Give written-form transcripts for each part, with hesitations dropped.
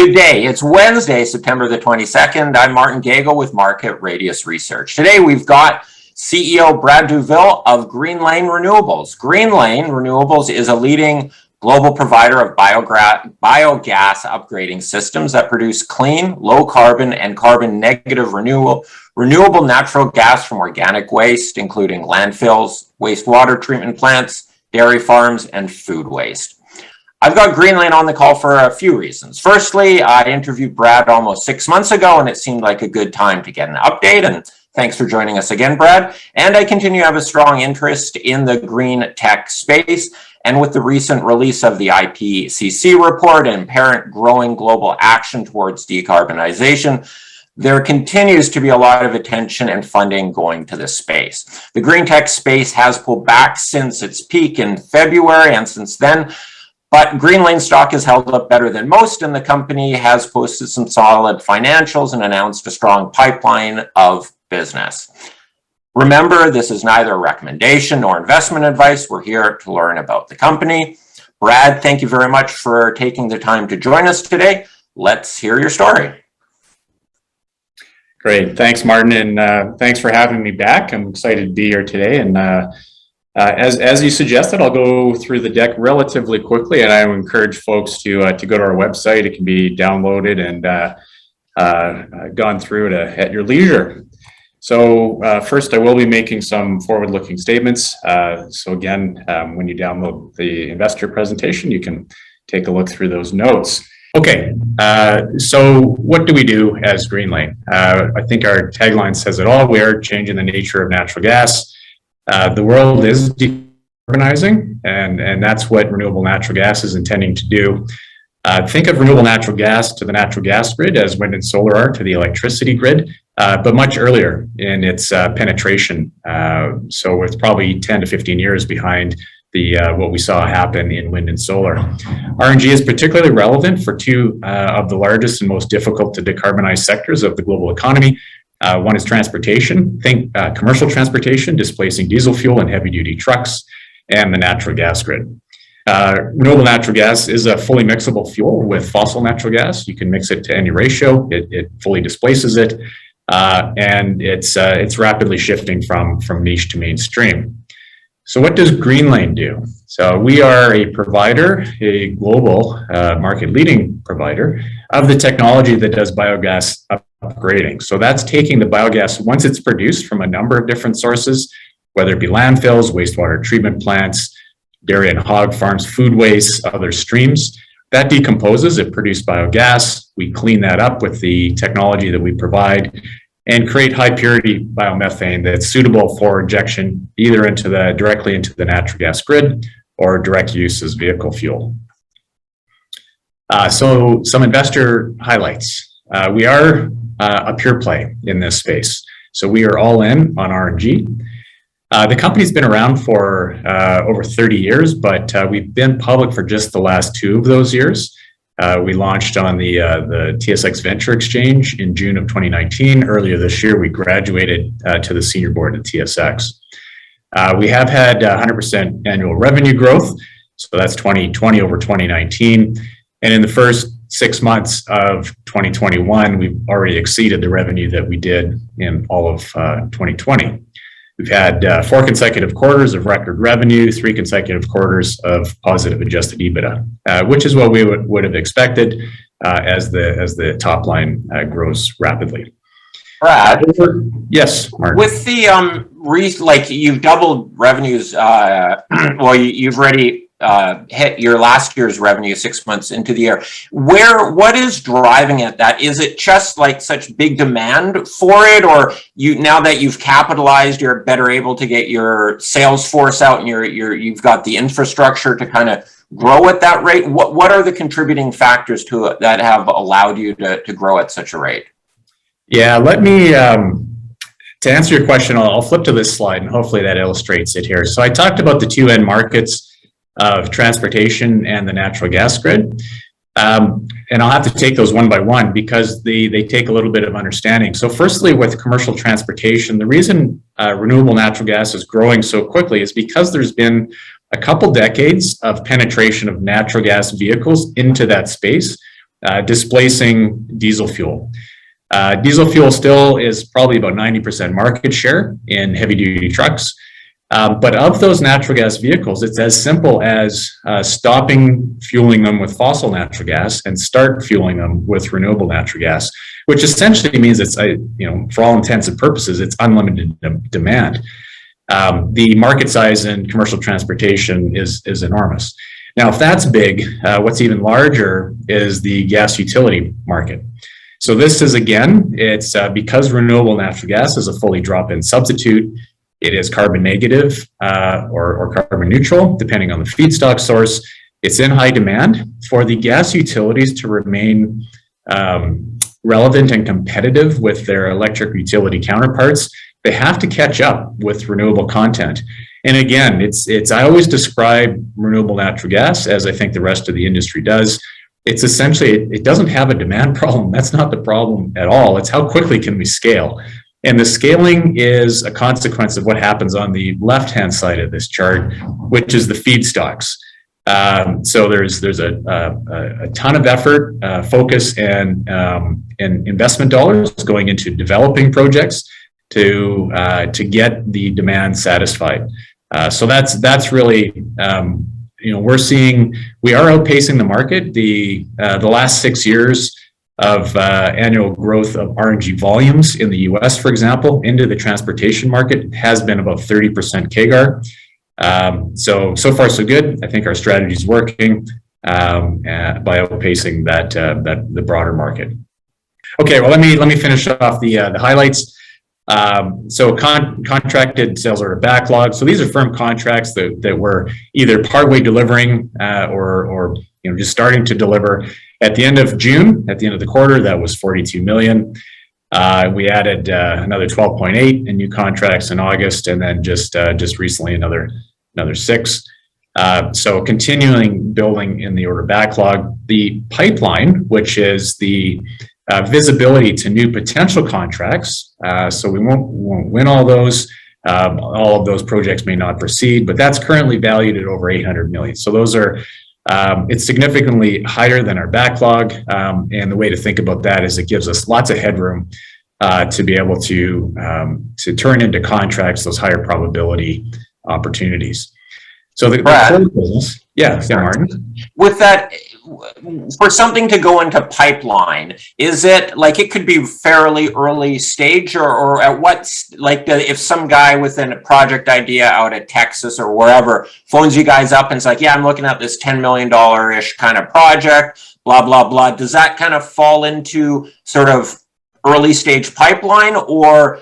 Good day. It's Wednesday, September the 22nd. I'm Martin Gagel with Market Radius Research. Today we've got CEO Brad Douville of Greenlane Renewables. Greenlane Renewables is a leading global provider of biogas upgrading systems that produce clean, low carbon, and carbon negative renewable natural gas from organic waste, including landfills, wastewater treatment plants, dairy farms, and food waste. I've got Greenlane on the call for a few reasons. Firstly, I interviewed Brad almost 6 months ago, and it seemed like a good time to get an update. And thanks for joining us again, Brad. And I continue to have a strong interest in the Greentech space. And with the recent release of the IPCC report and apparent growing global action towards decarbonization, there continues to be a lot of attention and funding going to this space. The Greentech space has pulled back since its peak in February, and since then, but Greenlane stock has held up better than most, and the company has posted some solid financials and announced a strong pipeline of business. Remember, this is neither a recommendation nor investment advice. We're here to learn about the company. Brad, thank you very much for taking the time to join us today. Let's hear your story. Great. Thanks, Martin, and thanks for having me back. I'm excited to be here today. And as you suggested, I'll go through the deck relatively quickly, and I would encourage folks to go to our website. It can be downloaded and gone through at your leisure. So first, I will be making some forward-looking statements. So again, when you download the investor presentation, you can take a look through those notes. Okay, so what do we do as Greenlane? I think our tagline says it all. We are changing the nature of natural gas. The world is decarbonizing, and that's what renewable natural gas is intending to do. Think of renewable natural gas to the natural gas grid as wind and solar are to the electricity grid, but much earlier in its penetration. So it's probably 10 to 15 years behind what we saw happen in wind and solar. RNG is particularly relevant for two of the largest and most difficult to decarbonize sectors of the global economy. One is transportation. Think commercial transportation, displacing diesel fuel and heavy-duty trucks, and the natural gas grid. Renewable natural gas is a fully mixable fuel with fossil natural gas. You can mix it to any ratio. It fully displaces it, and it's rapidly shifting from niche to mainstream. So what does Greenlane do? So we are a provider, a global market-leading provider of the technology that does biogas upgrading. So that's taking the biogas once it's produced from a number of different sources, whether it be landfills, wastewater treatment plants, dairy and hog farms, food waste, other streams. That decomposes, it produces biogas. We clean that up with the technology that we provide and create high purity biomethane that's suitable for injection either directly into the natural gas grid or direct use as vehicle fuel. So some investor highlights. We are a pure play in this space. So we are all in on RNG. The company's been around for over 30 years, but we've been public for just the last 2 of those years. We launched on the TSX Venture Exchange in June of 2019. Earlier this year, we graduated to the senior board at TSX. We have had 100% annual revenue growth. So that's 2020 over 2019. And in the first 6 months of 2021, we've already exceeded the revenue that we did in all of 2020. We've had 4 consecutive quarters of record revenue, 3 consecutive quarters of positive adjusted EBITDA, which is what we would have expected as the top line grows rapidly. Brad, yes, Mark. With the you've doubled revenues. Well, you've already hit your last year's revenue 6 months into the year. What is driving at that? Is it just like such big demand for it, or now that you've capitalized, you're better able to get your sales force out and you've got the infrastructure to kind of grow at that rate? What are the contributing factors to it that have allowed you to grow at such a rate? Yeah, let me to answer your question, I'll flip to this slide and hopefully that illustrates it here. So I talked about the 2 end markets of transportation and the natural gas grid. And I'll have to take those one by one because they take a little bit of understanding. So firstly, with commercial transportation, the reason renewable natural gas is growing so quickly is because there's been a couple decades of penetration of natural gas vehicles into that space displacing diesel fuel. Diesel fuel still is probably about 90% market share in heavy duty trucks. But of those natural gas vehicles, it's as simple as stopping fueling them with fossil natural gas and start fueling them with renewable natural gas, which essentially means it's, for all intents and purposes, it's unlimited demand. The market size in commercial transportation is enormous. Now, if that's big, what's even larger is the gas utility market. So this is, again, it's because renewable natural gas is a fully drop-in substitute. It is carbon negative or carbon neutral, depending on the feedstock source. It's in high demand. For the gas utilities to remain relevant and competitive with their electric utility counterparts, they have to catch up with renewable content. And again, I always describe renewable natural gas, as I think the rest of the industry does. It's essentially, it doesn't have a demand problem. That's not the problem at all. It's how quickly can we scale? And the scaling is a consequence of what happens on the left-hand side of this chart, which is the feedstocks. So there's a ton of effort, focus, and investment dollars going into developing projects to get the demand satisfied. So that's really, we are outpacing the market. The last 6 years of annual growth of RNG volumes in the US, for example, into the transportation market has been about 30% CAGR. So far so good. I think our strategy is working by outpacing the broader market. Okay, well, let me finish off the highlights. So contracted sales order backlog. So these are firm contracts that we're either partway delivering or just starting to deliver. At the end of June, at the end of the quarter, that was 42 million. We added another 12.8 in new contracts in August, and then just recently another 6. So continuing building in the order backlog. The pipeline, which is the visibility to new potential contracts. So we won't win all those. All of those projects may not proceed, but that's currently valued at over 800 million. So those are, it's significantly higher than our backlog. And the way to think about that is it gives us lots of headroom to be able to turn into contracts those higher probability opportunities. So the core business, yeah, Martin. With that, for something to go into pipeline, is it like it could be fairly early stage, or at what, like if some guy with a project idea out of Texas or wherever phones you guys up and it's like, yeah, I'm looking at this $10 million-ish kind of project, blah, blah, blah. Does that kind of fall into sort of early stage pipeline, or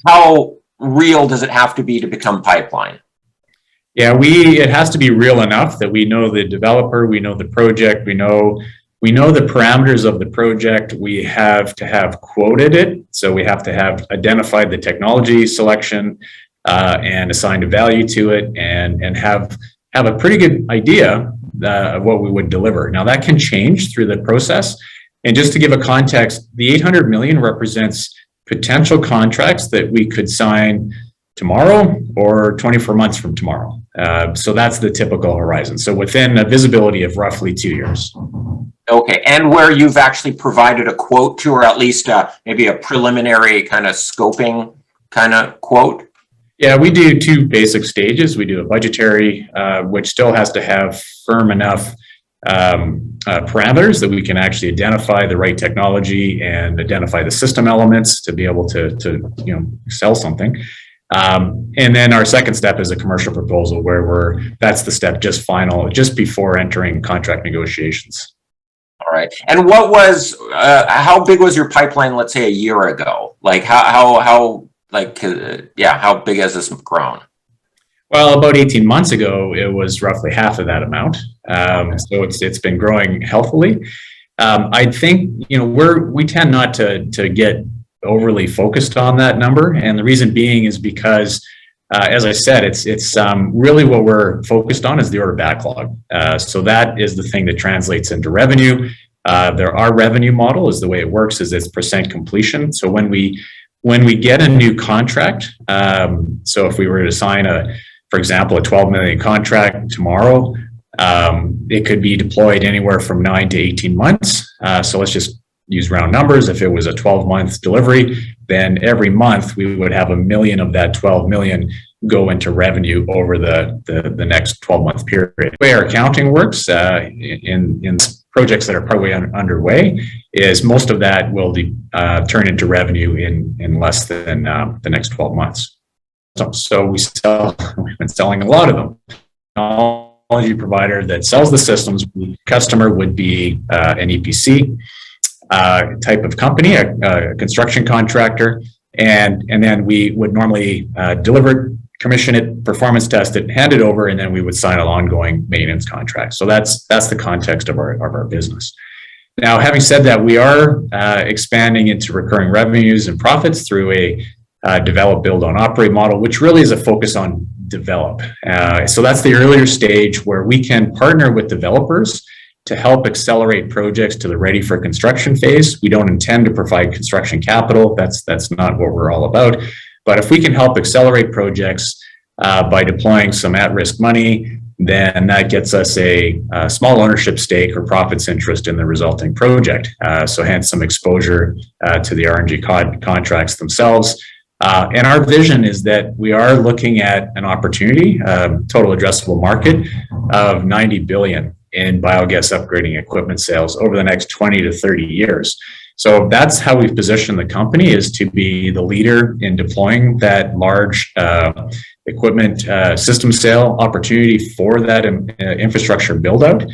how real does it have to be to become pipeline? Yeah, it has to be real enough that we know the developer, we know the project, we know the parameters of the project. We have to have quoted it, so we have to have identified the technology selection and assigned a value to it, and have a pretty good idea of what we would deliver. Now that can change through the process. And just to give a context, the 800 million represents potential contracts that we could sign tomorrow or 24 months from tomorrow. So that's the typical horizon. So within a visibility of roughly 2 years. Okay, and where you've actually provided a quote to, or at least maybe a preliminary kind of scoping kind of quote? Yeah, we do 2 basic stages. We do a budgetary, which still has to have firm enough parameters that we can actually identify the right technology and identify the system elements to be able to sell something. And then our second step is a commercial proposal, where that's the step just before entering contract negotiations. All right. And what was, how big was your pipeline, let's say a year ago? Like how big has this grown? Well, about 18 months ago, it was roughly half of that amount. So it's been growing healthily. I think, we tend not to get overly focused on that number. And the reason being is because, as I said, it's really what we're focused on is the order backlog. So that is the thing that translates into revenue. Our revenue model is the way it works is it's percent completion. So when we get a new contract, so if we were to sign for example, a 12 million contract tomorrow, It could be deployed anywhere from 9 to 18 months. So let's just use round numbers. If it was a 12-month delivery, then every month we would have $1 million of that 12 million go into revenue over the next 12-month period. The way our accounting works in projects that are probably underway is most of that will turn into revenue in less than the next 12 months. So we've been selling a lot of them. Technology provider that sells the systems, the customer would be an EPC type of company, a construction contractor, and then we would normally deliver, commission it, performance test it, hand it over, and then we would sign an ongoing maintenance contract. So that's the context of our business. Now, having said that, we are expanding into recurring revenues and profits through a develop, build, own, operate model, which really is a focus on develop. So that's the earlier stage where we can partner with developers to help accelerate projects to the ready for construction phase. We don't intend to provide construction capital. That's not what we're all about. But if we can help accelerate projects by deploying some at-risk money, then that gets us a small ownership stake or profits interest in the resulting project. So hence some exposure to the RNG contracts themselves. And our vision is that we are looking at an opportunity, total addressable market of 90 billion in biogas upgrading equipment sales over the next 20 to 30 years. So that's how we've positioned the company, is to be the leader in deploying that large equipment system sale opportunity for that infrastructure build out.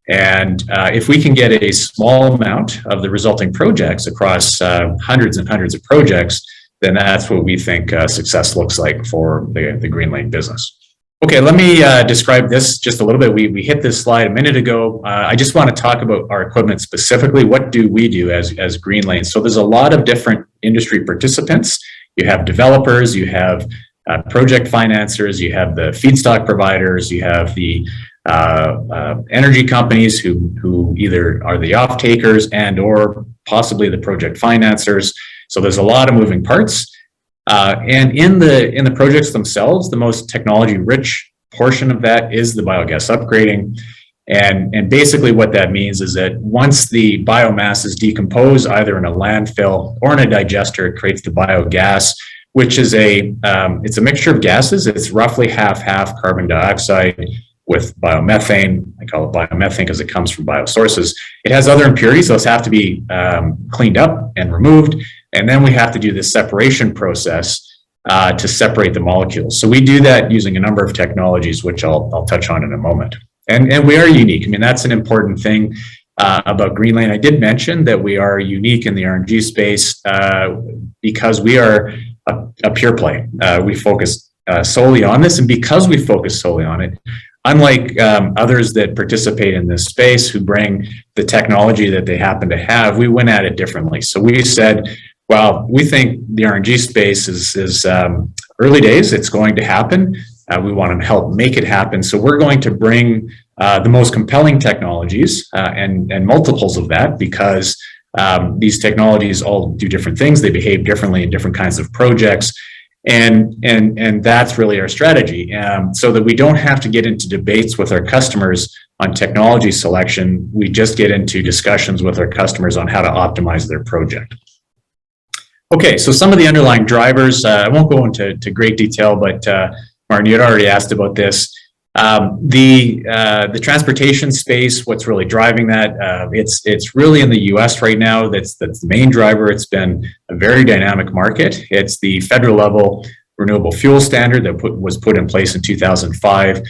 And if we can get a small amount of the resulting projects across hundreds and hundreds of projects, then that's what we think success looks like for the Greenlane business. Okay, let me describe this just a little bit. We hit this slide a minute ago. I just want to talk about our equipment specifically. What do we do as Greenlane? So there's a lot of different industry participants. You have developers, you have project financiers, you have the feedstock providers, you have the energy companies who either are the off takers and or possibly the project financiers. So there's a lot of moving parts. And in the projects themselves, the most technology-rich portion of that is the biogas upgrading. And basically what that means is that once the biomass is decomposed, either in a landfill or in a digester, it creates the biogas, which is it's a mixture of gases. It's roughly half carbon dioxide with biomethane. I call it biomethane because it comes from biosources. It has other impurities. Those have to be cleaned up and removed. And then we have to do this separation process to separate the molecules. So we do that using a number of technologies, which I'll touch on in a moment. And we are unique. I mean, that's an important thing about Greenlane. I did mention that we are unique in the RNG space because we are a pure play. We focus solely on this. And because we focus solely on it, unlike others that participate in this space who bring the technology that they happen to have, we went at it differently. So we said, well, we think the RNG space is early days. It's going to happen. We want to help make it happen. So we're going to bring the most compelling technologies and multiples of that, because these technologies all do different things. They behave differently in different kinds of projects. And that's really our strategy, so that we don't have to get into debates with our customers on technology selection. We just get into discussions with our customers on how to optimize their project. Okay, so some of the underlying drivers, I won't go into great detail, but Martin, you had already asked about this. The transportation space, what's really driving that? It's really in the US right now. That's the main driver. It's been a very dynamic market. It's the federal level renewable fuel standard that was put in place in 2005,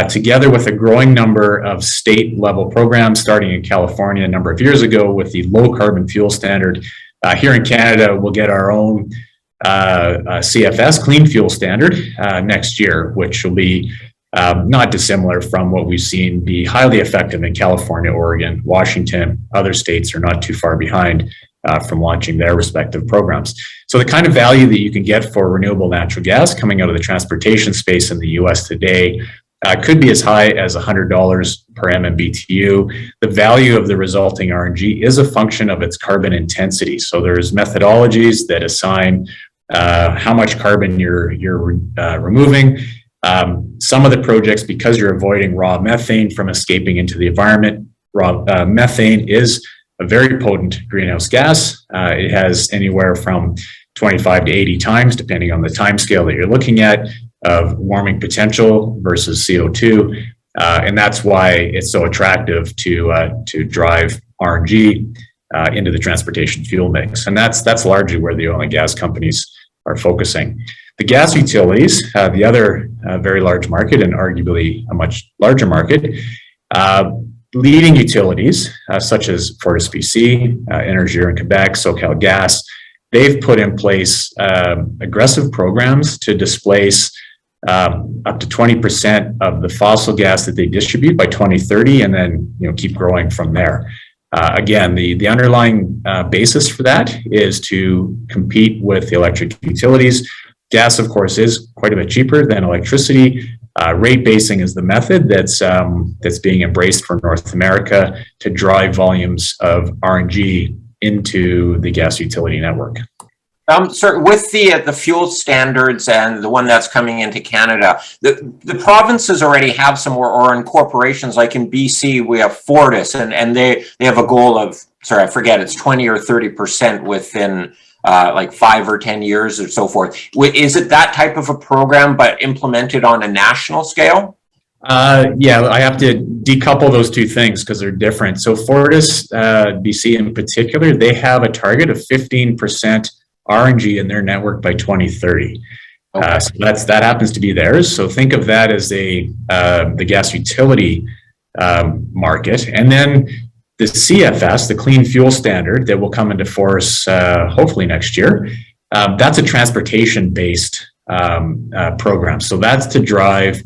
together with a growing number of state level programs starting in California a number of years ago with the low carbon fuel standard. Here in Canada, we'll get our own CFS, clean fuel standard, next year, which will be not dissimilar from what we've seen be highly effective in California, Oregon, Washington. Other states are not too far behind from launching their respective programs. So the kind of value that you can get for renewable natural gas coming out of the transportation space in the US today could be as high as $100 per MMBTU. The value of the resulting RNG is a function of its carbon intensity. So there's methodologies that assign how much carbon you're removing. Some of the projects, because you're avoiding raw methane from escaping into the environment, methane is a very potent greenhouse gas. It has anywhere from 25 to 80 times, depending on the time scale that you're looking at, of warming potential versus CO2. And that's why it's so attractive to drive RNG into the transportation fuel mix. And that's largely where the oil and gas companies are focusing. The gas utilities, the other very large market and arguably a much larger market, leading utilities such as FortisBC, Énergir in Quebec, SoCalGas, they've put in place aggressive programs to displace up to 20% of the fossil gas that they distribute by 2030, and then keep growing from there. Again, the underlying basis for that is to compete with the electric utilities. Gas, of course, is quite a bit cheaper than electricity. Rate basing is the method that's being embraced for North America to drive volumes of RNG into the gas utility network. Sir, with the fuel standards and the one that's coming into Canada, the provinces already have some, or in corporations like in BC, we have Fortis, and they have a goal of, sorry, I forget, it's 20 or 30% within like 5 or 10 years or so forth. Is it that type of a program, but implemented on a national scale? Yeah, I have to decouple those two things because they're different. So Fortis, BC in particular, they have a target of 15% RNG in their network by 2030. Okay. So that happens to be theirs. So think of that as the gas utility market. And then the CFS, the Clean Fuel Standard, that will come into force hopefully next year, that's a transportation-based program. So that's to drive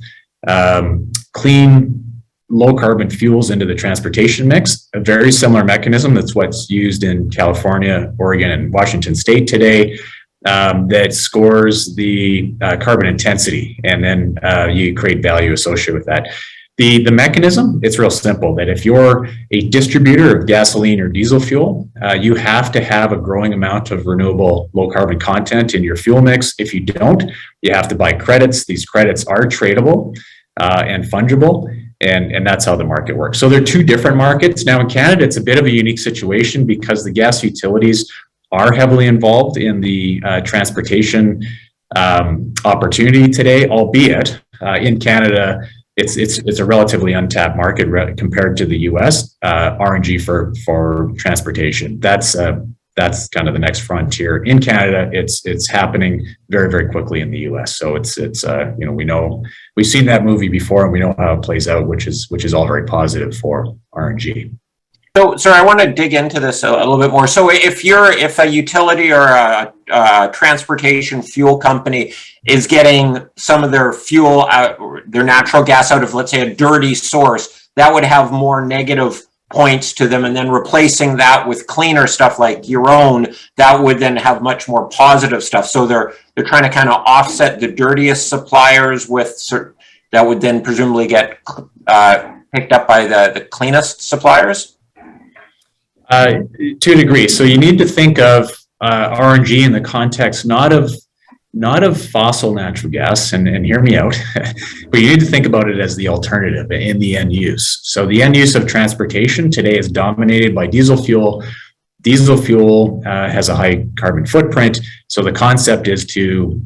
clean, low-carbon fuels into the transportation mix, a very similar mechanism. That's what's used in California, Oregon, and Washington State today, that scores the carbon intensity, and then you create value associated with that. The mechanism, it's real simple, that if you're a distributor of gasoline or diesel fuel, you have to have a growing amount of renewable low carbon content in your fuel mix. If you don't, you have to buy credits. These credits are tradable and fungible, and that's how the market works. So they're two different markets. Now in Canada, it's a bit of a unique situation because the gas utilities are heavily involved in the transportation opportunity today, albeit in Canada, it's a relatively untapped market compared to the U.S. RNG for transportation. That's kind of the next frontier. In Canada, it's happening very, very quickly in the U.S. So it's we know, we've seen that movie before, and we know how it plays out, which is all very positive for RNG. So, sir, I want to dig into this a little bit more. So if a utility or a transportation fuel company is getting some of their fuel out, their natural gas out of, let's say, a dirty source, that would have more negative points to them, and then replacing that with cleaner stuff like your own, that would then have much more positive stuff. So they're trying to kind of offset the dirtiest suppliers with that would then presumably get picked up by the cleanest suppliers. To a degree. So you need to think of RNG in the context not of fossil natural gas, and hear me out, but you need to think about it as the alternative in the end use. So the end use of transportation today is dominated by diesel fuel. Diesel fuel has a high carbon footprint. So the concept is to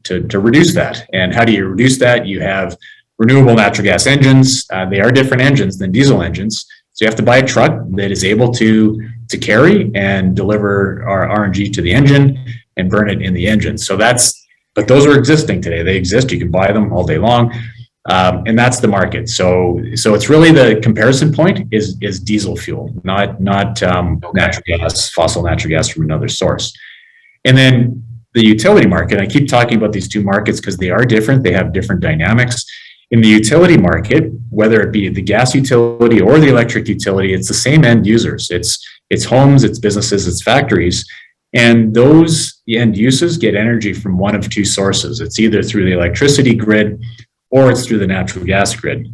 reduce that. And how do you reduce that? You have renewable natural gas engines. They are different engines than diesel engines. So you have to buy a truck that is able to carry and deliver our RNG to the engine and burn it in the engine. So but those are existing today. They exist. You can buy them all day long, and that's the market. So it's really the comparison point is diesel fuel, not natural gas, fossil natural gas from another source. And then the utility market. I keep talking about these two markets because they are different. They have different dynamics. In the utility market, whether it be the gas utility or the electric utility, it's the same end users. It's homes, it's businesses, it's factories. And those end uses get energy from one of two sources. It's either through the electricity grid or it's through the natural gas grid.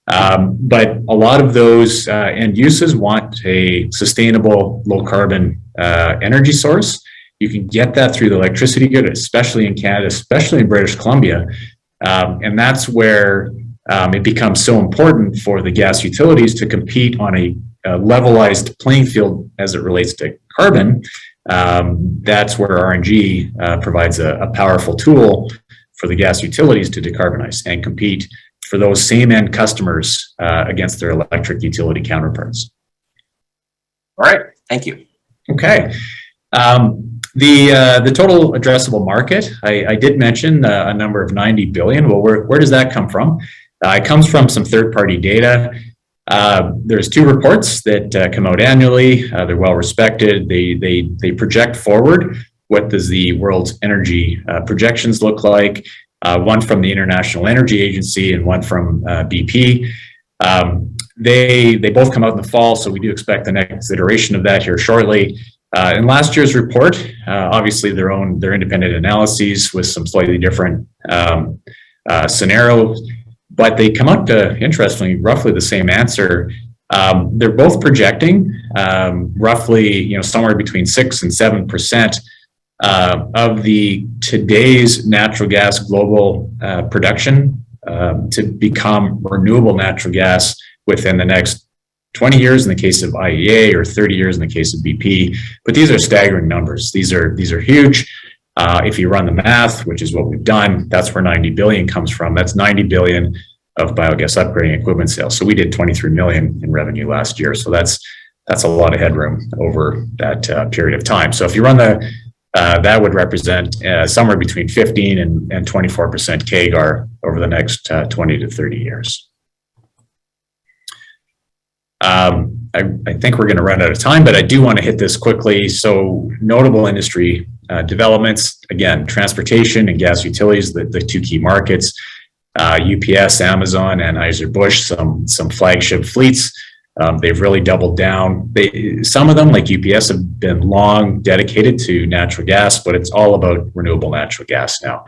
But a lot of those end uses want a sustainable low carbon energy source. You can get that through the electricity grid, especially in Canada, especially in British Columbia. And that's where it becomes so important for the gas utilities to compete on a levelized playing field as it relates to carbon. That's where RNG provides a powerful tool for the gas utilities to decarbonize and compete for those same end customers against their electric utility counterparts. All right, thank you. Okay. The total addressable market, I did mention a number of 90 billion. Well, where does that come from? It comes from some third-party data. There's two reports that come out annually. They're well respected. They project forward. What does the world's energy projections look like? One from the International Energy Agency and one from BP. They both come out in the fall, so we do expect the next iteration of that here shortly. In last year's report, obviously their independent analyses with some slightly different scenarios, but they come out to, interestingly, roughly the same answer. They're both projecting roughly, somewhere between 6 and 7% of the today's natural gas global production to become renewable natural gas within the next 20 years in the case of IEA or 30 years in the case of BP. But these are staggering numbers. These are huge. If you run the math, which is what we've done, that's where 90 billion comes from. That's 90 billion of biogas upgrading equipment sales. So we did 23 million in revenue last year. So that's a lot of headroom over that period of time. So if you run that would represent somewhere between 15 and 24% CAGR over the next 20 to 30 years. I think we're going to run out of time, but I do want to hit this quickly. So notable industry developments, again, transportation and gas utilities, the two key markets, UPS, Amazon, and Anheuser-Busch, some flagship fleets. They've really doubled down. Some of them, like UPS, have been long dedicated to natural gas, but it's all about renewable natural gas now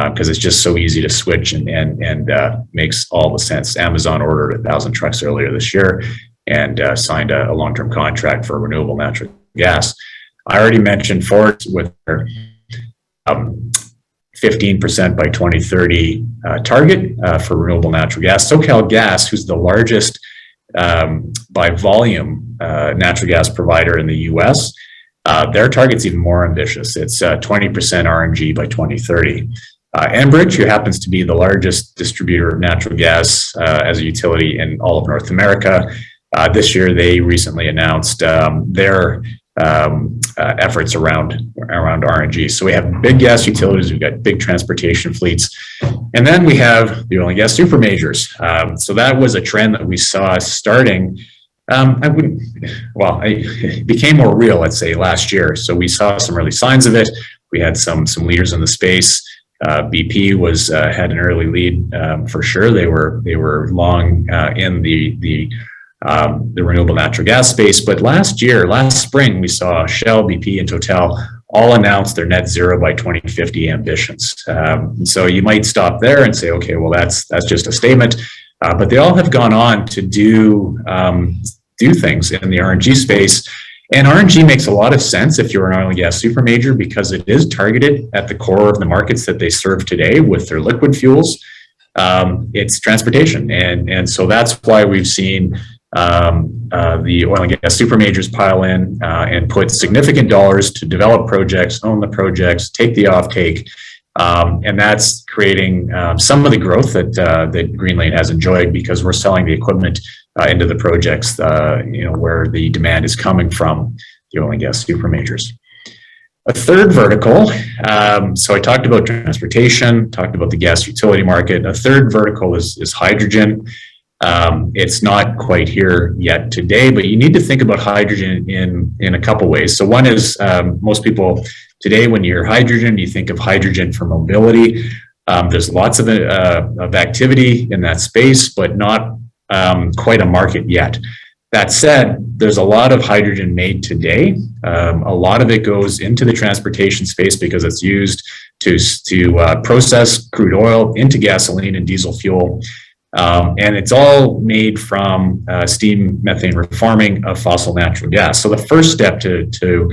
because it's just so easy to switch and makes all the sense. Amazon ordered 1,000 trucks earlier this year and signed a long-term contract for renewable natural gas. I already mentioned Ford with their 15% by 2030 target for renewable natural gas. SoCalGas, who's the largest by volume natural gas provider in the US, their target's even more ambitious. It's 20% RNG by 2030. Enbridge, who happens to be the largest distributor of natural gas as a utility in all of North America, this year they recently announced their efforts around RNG. So we have big gas utilities, we've got big transportation fleets, and then we have the oil and gas super majors. So that was a trend that we saw starting. It became more real, let's say, last year. So we saw some early signs of it. We had some leaders in the space. BP had an early lead for sure. They were long in the renewable natural gas space. But last spring, we saw Shell, BP, and Total all announce their net zero by 2050 ambitions. So you might stop there and say, okay, well, that's just a statement. But they all have gone on to do things in the RNG space. And RNG makes a lot of sense if you're an oil and gas super major because it is targeted at the core of the markets that they serve today with their liquid fuels. It's transportation. And so that's why we've seen the oil and gas super majors pile in and put significant dollars to develop projects, own the projects, take the offtake, and that's creating some of the growth that Greenlane has enjoyed because we're selling the equipment into the projects, where the demand is coming from the oil and gas super majors. A third vertical, so I talked about transportation, talked about the gas utility market. A third vertical is hydrogen. It's not quite here yet today, but you need to think about hydrogen in a couple ways. So one is most people today, when you hear hydrogen, you think of hydrogen for mobility. There's lots of activity in that space, but not quite a market yet. That said, there's a lot of hydrogen made today. A lot of it goes into the transportation space because it's used to process crude oil into gasoline and diesel fuel. And it's all made from steam methane reforming of fossil natural gas. So the first step to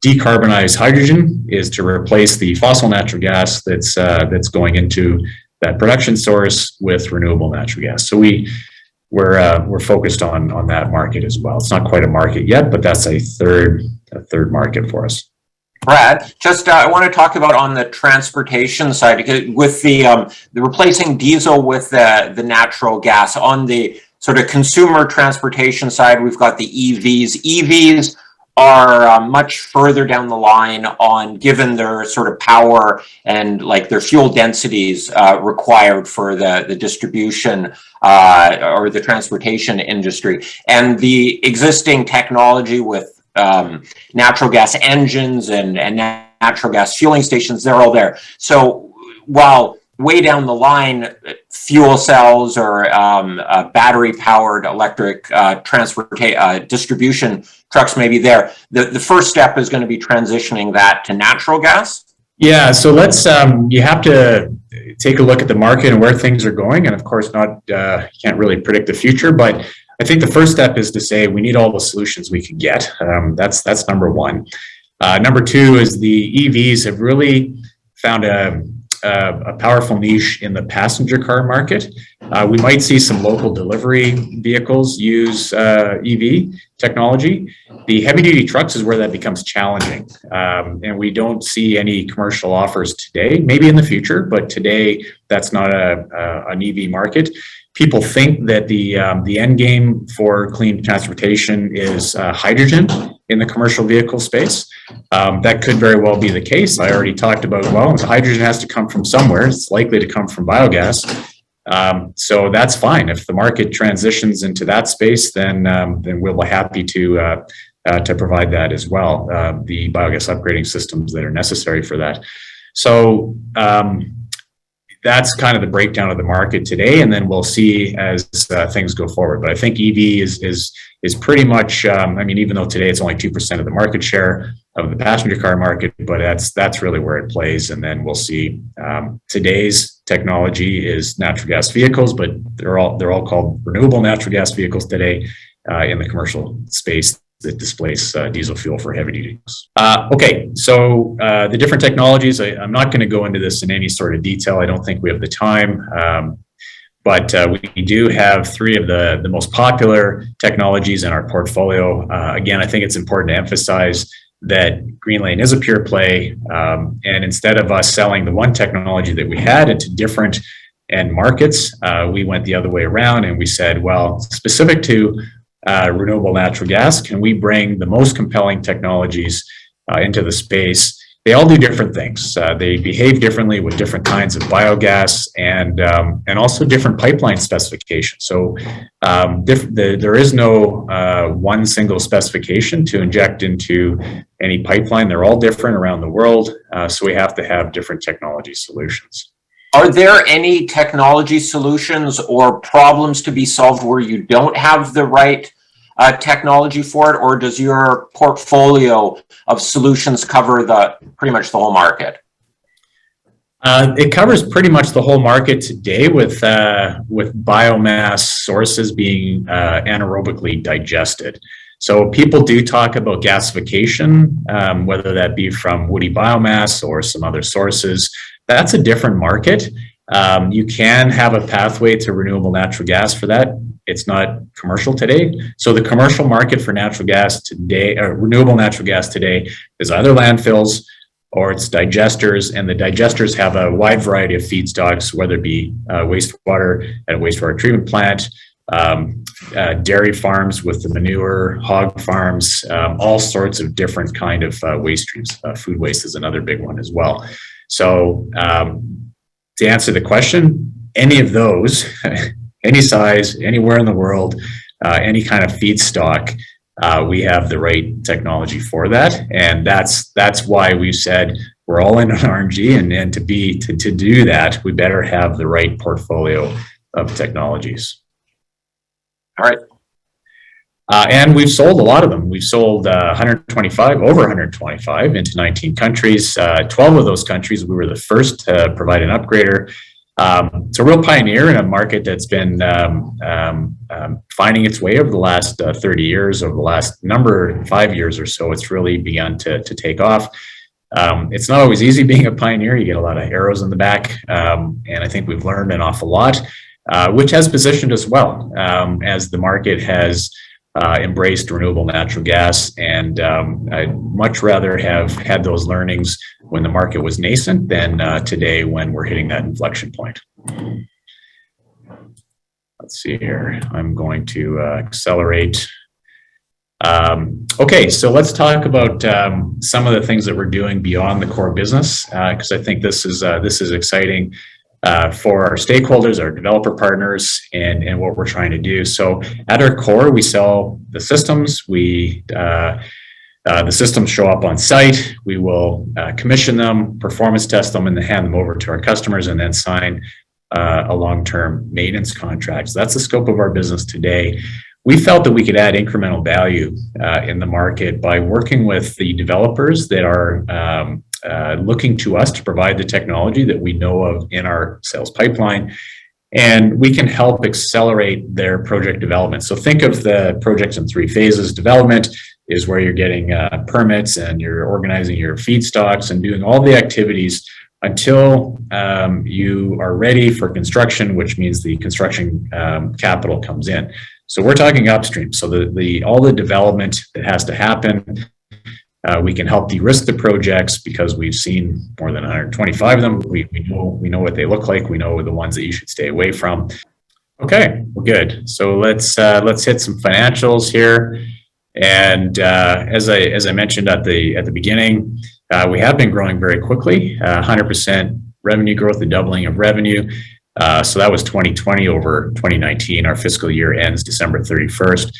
decarbonize hydrogen is to replace the fossil natural gas that's going into that production source with renewable natural gas. So we're focused on that market as well. It's not quite a market yet, but that's a third market for us. Brad, just I want to talk about on the transportation side, because with the replacing diesel with the natural gas. On the sort of consumer transportation side, we've got the EVs. EVs are much further down the line on, given their sort of power and like their fuel densities required for the distribution or the transportation industry, and the existing technology with natural gas engines and natural gas fueling stations, they're all there. So while way down the line, fuel cells or battery-powered electric distribution trucks may be there, the first step is going to be transitioning that to natural gas. Yeah, so let's you have to take a look at the market and where things are going, and of course, you can't really predict the future, but I think the first step is to say we need all the solutions we can get. That's number one. Number two is the EVs have really found a powerful niche in the passenger car market. We might see some local delivery vehicles use EV technology. The heavy-duty trucks is where that becomes challenging, and we don't see any commercial offers today. Maybe in the future, but today that's not an EV market. People think that the end game for clean transportation is hydrogen in the commercial vehicle space. That could very well be the case. I already talked about, well, hydrogen has to come from somewhere. It's likely to come from biogas. So that's fine. If the market transitions into that space, then we'll be happy to provide that as well, the biogas upgrading systems that are necessary for that. So that's kind of the breakdown of the market today, and then we'll see as things go forward. But I think EV is pretty much, I mean, even though today it's only 2% of the market share of the passenger car market, but that's really where it plays. And then we'll see. Today's technology is natural gas vehicles, but they're all called renewable natural gas vehicles today in the commercial space that displace diesel fuel for heavy duty. Okay, so the different technologies, I'm not going to go into this in any sort of detail. I don't think we have the time, but we do have three of the most popular technologies in our portfolio. Again, I think it's important to emphasize that Greenlane is a pure play, and instead of us selling the one technology that we had into different end markets, we went the other way around and we said, well, specific to renewable natural gas, can we bring the most compelling technologies into the space? They all do different things. They behave differently with different kinds of biogas and also different pipeline specifications. So there is no one single specification to inject into any pipeline. They're all different around the world. So we have to have different technology solutions. Are there any technology solutions or problems to be solved where you don't have the right technology for it, or does your portfolio of solutions cover pretty much the whole market? It covers pretty much the whole market today, with biomass sources being anaerobically digested. So people do talk about gasification, whether that be from woody biomass or some other sources. That's a different market. You can have a pathway to renewable natural gas for that. It's not commercial today. So the commercial market for natural gas today, or renewable natural gas today, is either landfills or it's digesters, and the digesters have a wide variety of feedstocks, whether it be wastewater at a wastewater treatment plant, dairy farms with the manure, hog farms, all sorts of different kind of waste streams. Food waste is another big one as well. So to answer the question, any of those, any size, anywhere in the world, any kind of feedstock, we have the right technology for that. And that's why we've said we're all in on RNG, and to do that, we better have the right portfolio of technologies. All right. And we've sold a lot of them. We've sold over 125 into 19 countries. 12 of those countries, we were the first to provide an upgrader. It's a real pioneer in a market that's been finding its way over the last 30 years, over the last 5 years or so. It's really begun to take off. It's not always easy being a pioneer. You get a lot of arrows in the back, and I think we've learned an awful lot, which has positioned us well as the market has embraced renewable natural gas. And I'd much rather have had those learnings when the market was nascent than today when we're hitting that inflection point. Let's see here. I'm going to accelerate. Okay, so let's talk about some of the things that we're doing beyond the core business, because I think this is exciting for our stakeholders, our developer partners, and what we're trying to do. So at our core, we sell the systems. The systems show up on site. We will commission them, performance test them, and then hand them over to our customers, and then sign a long-term maintenance contract. So that's the scope of our business today. We felt that we could add incremental value in the market by working with the developers that are looking to us to provide the technology that we know of in our sales pipeline, and we can help accelerate their project development. So think of the projects in 3 phases. Development is where you're getting permits and you're organizing your feedstocks and doing all the activities until you are ready for construction, which means the construction capital comes in. So we're talking upstream. So all the development that has to happen, we can help de-risk the projects because we've seen more than 125 of them. We know what they look like. We know the ones that you should stay away from. Okay, well, good. So let's hit some financials here. And as I mentioned at the beginning, we have been growing very quickly, 100% revenue growth, the doubling of revenue. So that was 2020 over 2019. Our fiscal year ends December 31st.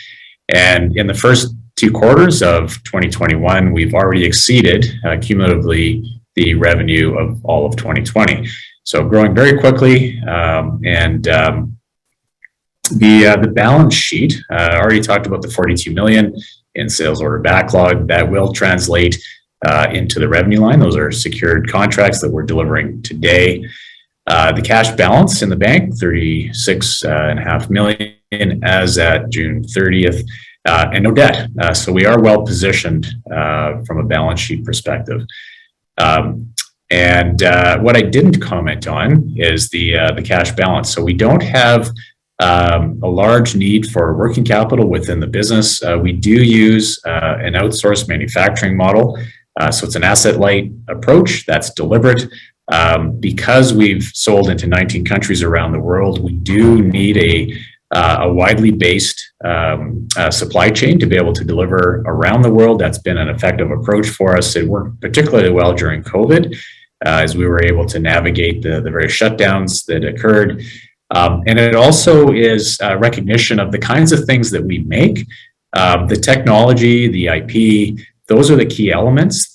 And in the first 2 quarters of 2021, we've already exceeded cumulatively the revenue of all of 2020. So growing very quickly. The balance sheet, I already talked about the 42 million in sales order backlog. That will translate into the revenue line. Those are secured contracts that we're delivering today. The cash balance in the bank, 36.5 million as at June 30th, and no debt. So we are well positioned from a balance sheet perspective. What I didn't comment on is the cash balance. So we don't have a large need for working capital within the business. We do use an outsourced manufacturing model. So it's an asset-light approach that's deliberate. Because we've sold into 19 countries around the world, we do need a widely based supply chain to be able to deliver around the world. That's been an effective approach for us. It worked particularly well during COVID, as we were able to navigate the various shutdowns that occurred. And it also is a recognition of the kinds of things that we make, the technology, the IP. Those are the key elements.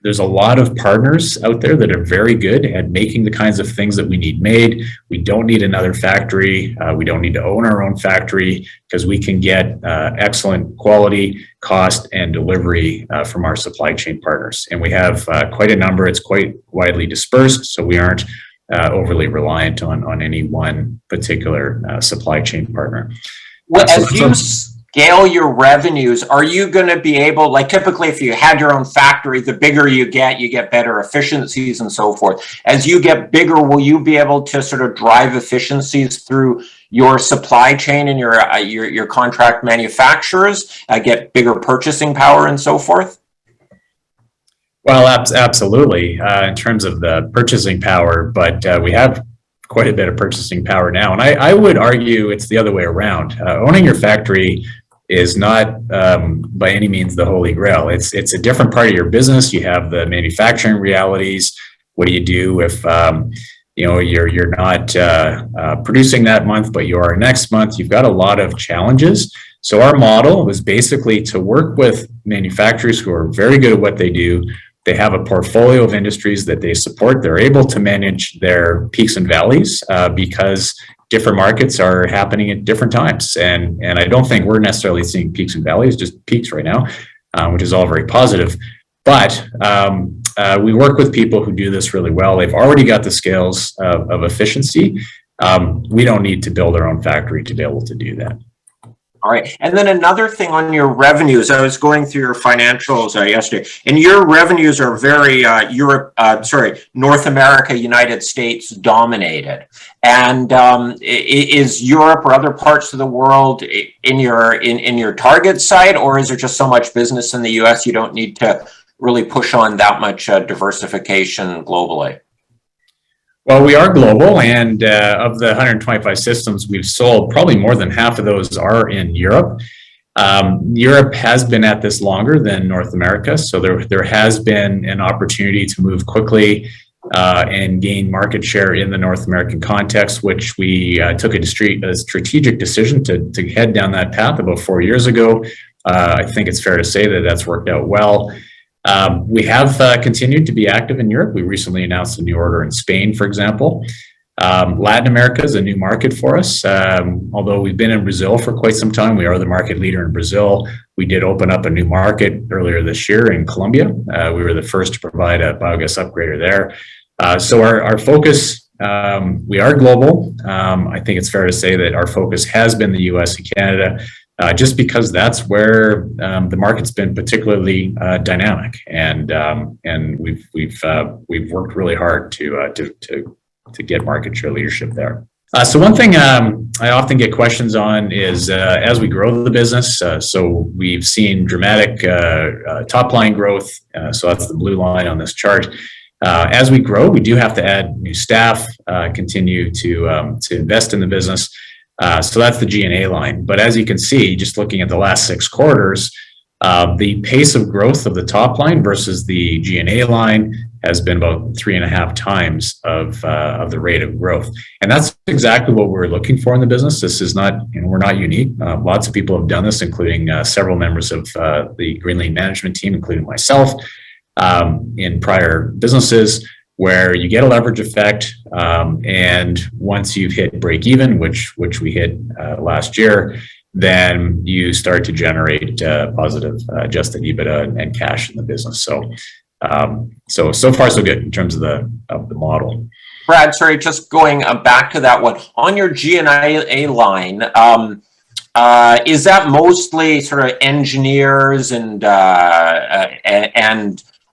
There's a lot of partners out there that are very good at making the kinds of things that we need made. We don't need another factory. We don't need to own our own factory because we can get excellent quality, cost, and delivery from our supply chain partners. And we have quite a number. It's quite widely dispersed, so we aren't overly reliant on any one particular supply chain partner. Well, as you scale your revenues, are you going to be able, like typically if you had your own factory, the bigger you get better efficiencies and so forth. As you get bigger, will you be able to sort of drive efficiencies through your supply chain and your contract manufacturers, get bigger purchasing power and so forth? Well, absolutely, in terms of the purchasing power, but we have quite a bit of purchasing power now. And I would argue it's the other way around. Owning your factory is not by any means the holy grail. It's a different part of your business. You have the manufacturing realities. What do you do if you're not producing that month, but you are next month? You've got a lot of challenges. So our model was basically to work with manufacturers who are very good at what they do. They have a portfolio of industries that they support. They're able to manage their peaks and valleys because different markets are happening at different times. And I don't think we're necessarily seeing peaks and valleys, just peaks right now, which is all very positive. But we work with people who do this really well. They've already got the scales of efficiency. We don't need to build our own factory to be able to do that. All right. And then another thing on your revenues, I was going through your financials yesterday, and your revenues are very North America, United States dominated. And is Europe or other parts of the world in your target site, or is there just so much business in the US you don't need to really push on that much diversification globally? Well, we are global, and of the 125 systems we've sold, probably more than half of those are in Europe. Europe has been at this longer than North America, so there has been an opportunity to move quickly and gain market share in the North American context, which we took a strategic decision to head down that path about 4 years ago. I think it's fair to say that that's worked out well. We have continued to be active in Europe. We recently announced a new order in Spain, for example. Latin America is a new market for us. Although we've been in Brazil for quite some time, we are the market leader in Brazil. We did open up a new market earlier this year in Colombia. We were the first to provide a biogas upgrader there. So our focus, we are global. I think it's fair to say that our focus has been the US and Canada. Just because that's where the market's been particularly dynamic, and we've worked really hard to get market share leadership there. So one thing I often get questions on is as we grow the business. So we've seen dramatic top line growth. So that's the blue line on this chart. As we grow, we do have to add new staff, continue to invest in the business. So that's the G&A line. But as you can see, just looking at the last 6 quarters, the pace of growth of the top line versus the G&A line has been about 3.5 times of the rate of growth. And that's exactly what we're looking for in the business. This is not, we're not unique. Lots of people have done this, including several members of the Greenlane management team, including myself, in prior businesses, where you get a leverage effect, and once you've hit break even, which we hit last year, then you start to generate positive adjusted EBITDA and cash in the business. So far so good in terms of the model. Brad, sorry, just going back to that one on your G&A line. Is that mostly sort of engineers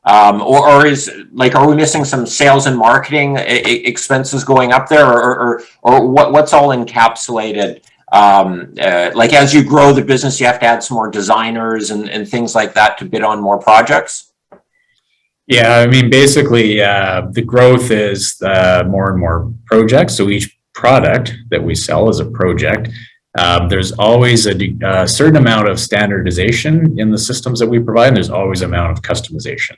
or is are we missing some sales and marketing expenses going up there, or what's all encapsulated? As you grow the business, you have to add some more designers and things like that to bid on more projects. Yeah, I mean, basically, the growth is more and more projects. So each product that we sell is a project. There's always a certain amount of standardization in the systems that we provide, and there's always an amount of customization.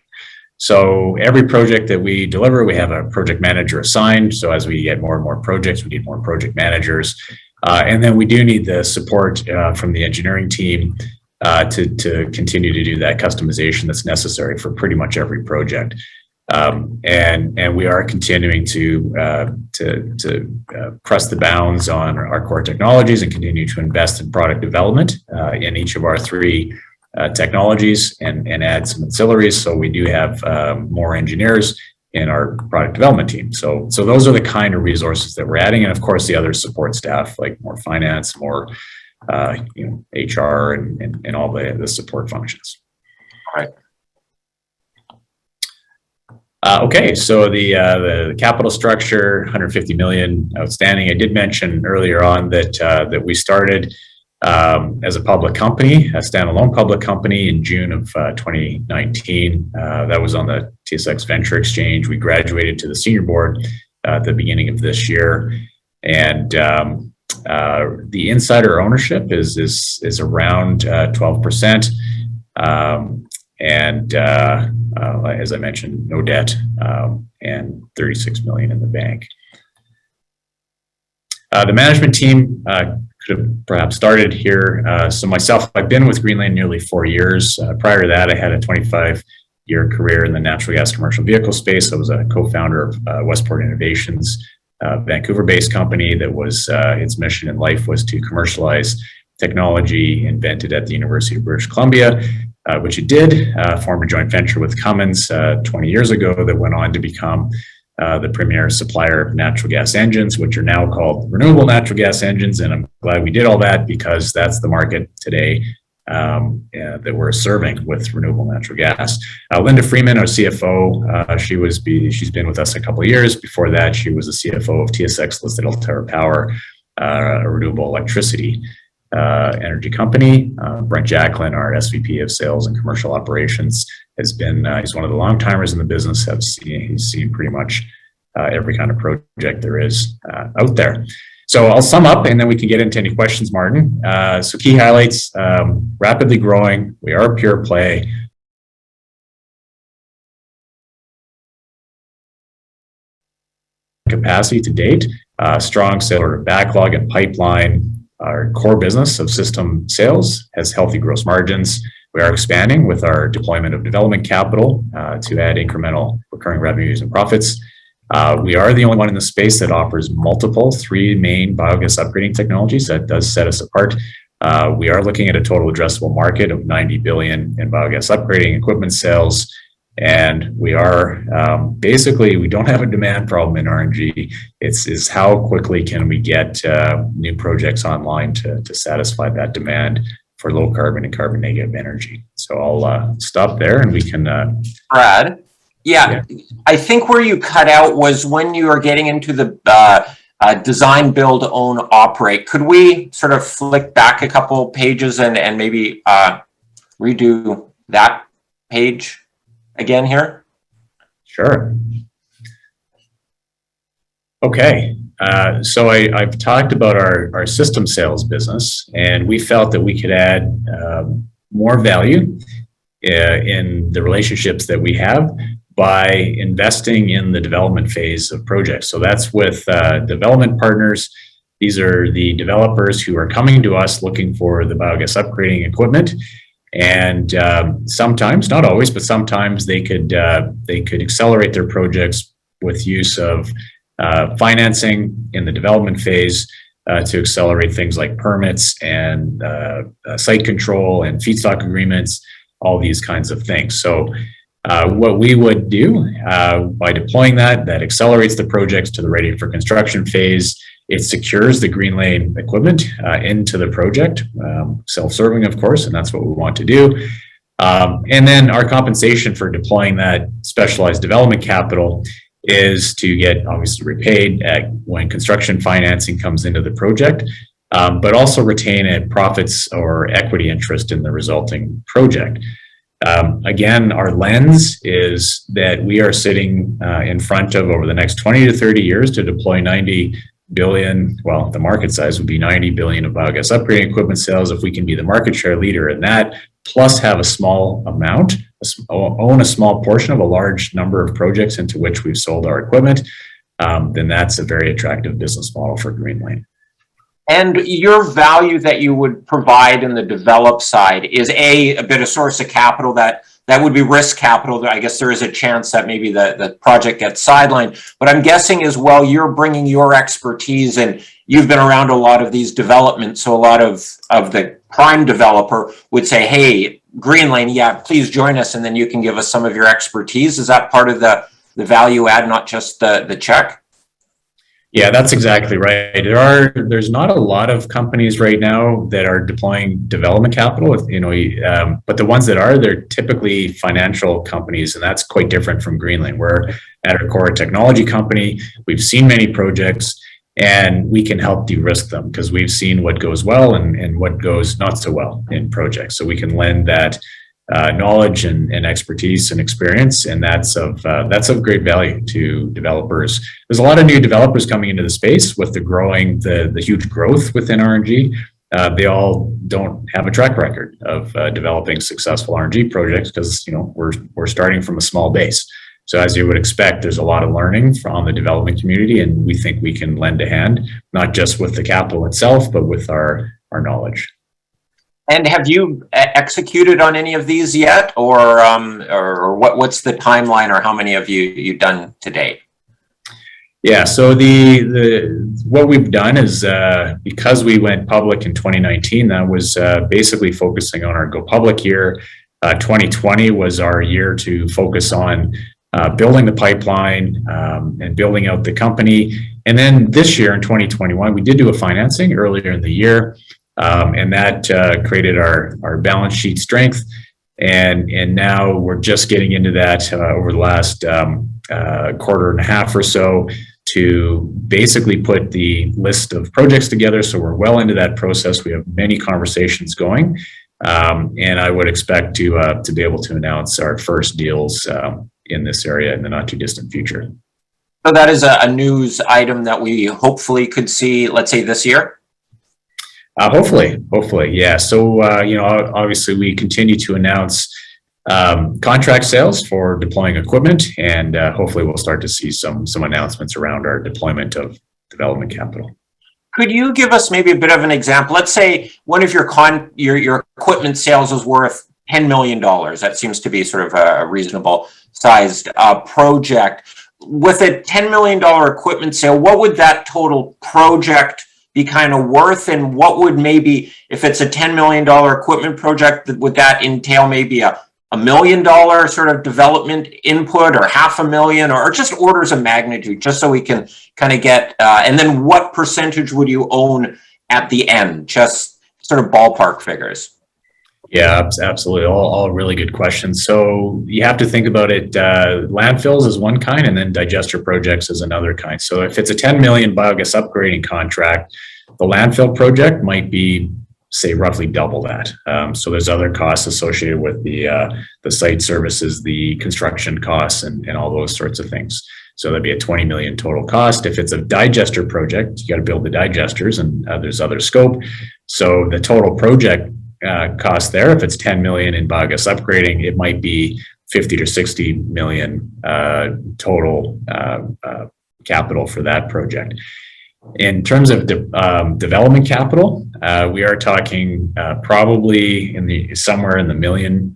So every project that we deliver, we have a project manager assigned. So as we get more and more projects, we need more project managers. And then we do need the support from the engineering team to continue to do that customization that's necessary for pretty much every project. And we are continuing to press the bounds on our core technologies and continue to invest in product development in each of our 3 technologies and add some ancillaries. So we do have more engineers in our product development team. So those are the kind of resources that we're adding, and of course the other support staff, like more finance, more HR, and all the support functions. All right. Okay, so the capital structure, 150 million outstanding. I did mention earlier on that we started as a public company, a standalone public company, in June of 2019. That was on the TSX Venture Exchange. We graduated to the senior board at the beginning of this year, and the insider ownership is around 12%. And as I mentioned, no debt, and 36 million in the bank. The management team could have perhaps started here. So myself, I've been with Greenlane nearly 4 years. Prior to that, I had a 25-year career in the natural gas commercial vehicle space. I was a co-founder of Westport Innovations, a Vancouver-based company that was its mission in life was to commercialize technology invented at the University of British Columbia, which it did, formed a joint venture with Cummins 20 years ago that went on to become the premier supplier of natural gas engines, which are now called renewable natural gas engines. And I'm glad we did all that because that's the market today that we're serving with renewable natural gas. Linda Freeman, our CFO, she's been with us a couple of years. Before that, she was the CFO of TSX listed Alterra Power, a renewable electricity energy company. Brent Jacklin, our SVP of Sales and Commercial Operations, has been he's one of the long timers in the business. He's seen pretty much every kind of project there is out there. So I'll sum up and then we can get into any questions, Martin. So key highlights, rapidly growing. We are a pure play. Capacity to date, strong sales order backlog and pipeline. Our core business of system sales has healthy gross margins. We are expanding with our deployment of development capital to add incremental recurring revenues and profits. We are the only one in the space that offers three main biogas upgrading technologies. That does set us apart. We are looking at a total addressable market of $90 billion in biogas upgrading equipment sales. And we are basically, we don't have a demand problem in RNG. It's how quickly can we get new projects online to satisfy that demand for low carbon and carbon negative energy. So I'll stop there and we can. Brad, yeah, I think where you cut out was when you were getting into the design, build, own, operate. Could we sort of flick back a couple pages and maybe redo that page again here? Sure. Okay. So I've talked about our system sales business, and we felt that we could add more value in the relationships that we have by investing in the development phase of projects. So that's with development partners. These are the developers who are coming to us looking for the biogas upgrading equipment. And sometimes, not always, but sometimes they could accelerate their projects with use of financing in the development phase to accelerate things like permits and site control and feedstock agreements, all these kinds of things. So what we would do by deploying that accelerates the projects to the ready for construction phase. It secures the Greenlane equipment into the project, self-serving, of course, and that's what we want to do. And then our compensation for deploying that specialized development capital is to get obviously repaid when construction financing comes into the project, but also retain a profits or equity interest in the resulting project. Again, our lens is that we are sitting in front of, over the next 20 to 30 years, to deploy 90 billion, well, the market size would be 90 billion of biogas upgrading equipment sales. If we can be the market share leader in that, plus have a small amount, own a small portion of a large number of projects into which we've sold our equipment, then that's a very attractive business model for Greenlane. And your value that you would provide in the develop side is a bit of source of capital that would be risk capital. I guess there is a chance that maybe the project gets sidelined, but I'm guessing as well, you're bringing your expertise and you've been around a lot of these developments. So a lot of the prime developer would say, hey, Greenlane, yeah, please join us. And then you can give us some of your expertise. Is that part of the value add, not just the check? Yeah, that's exactly right. There's not a lot of companies right now that are deploying development capital, but the ones that are, they're typically financial companies, and that's quite different from Greenlane. We're at our core a technology company. We've seen many projects, and we can help de-risk them because we've seen what goes well and what goes not so well in projects. So we can lend that knowledge and expertise and experience, and that's of great value to developers. There's a lot of new developers coming into the space with the huge growth within RNG. They all don't have a track record of developing successful RNG projects because we're starting from a small base. So as you would expect, there's a lot of learning from the development community, and we think we can lend a hand, not just with the capital itself, but with our knowledge. And have you executed on any of these yet, or what's the timeline, or how many have you done to date? Yeah, so what we've done is because we went public in 2019, that was basically focusing on our go public year. 2020 was our year to focus on building the pipeline and building out the company. And then this year in 2021, we did do a financing earlier in the year, and that created our balance sheet strength. And now we're just getting into that over the last quarter and a half or so to basically put the list of projects together. So we're well into that process. We have many conversations going, and I would expect to be able to announce our first deals in this area in the not too distant future. So that is a news item that we hopefully could see, let's say, this year? Hopefully, yeah. So, obviously we continue to announce contract sales for deploying equipment, and hopefully we'll start to see some announcements around our deployment of development capital. Could you give us maybe a bit of an example? Let's say one of your equipment sales is worth $10 million. That seems to be sort of a reasonable sized project. With a $10 million equipment sale, what would that total project be kind of worth? And what would maybe, if it's a $10 million equipment project, would that entail maybe a $1 million sort of development input, or $500,000, or just orders of magnitude, just so we can kind of get, and then what percentage would you own at the end? Just sort of ballpark figures. Yeah, absolutely. All really good questions. So you have to think about it. Landfills is one kind, and then digester projects is another kind. So if it's a 10 million biogas upgrading contract, the landfill project might be, say, roughly double that. So there's other costs associated with the site services, the construction costs, and all those sorts of things. So that'd be a 20 million total cost. If it's a digester project, you got to build the digesters, and there's other scope. So the total project cost there, if it's 10 million in biogas upgrading, it might be 50 to 60 million total capital for that project. In terms of development capital, we are talking probably somewhere in the $1 million.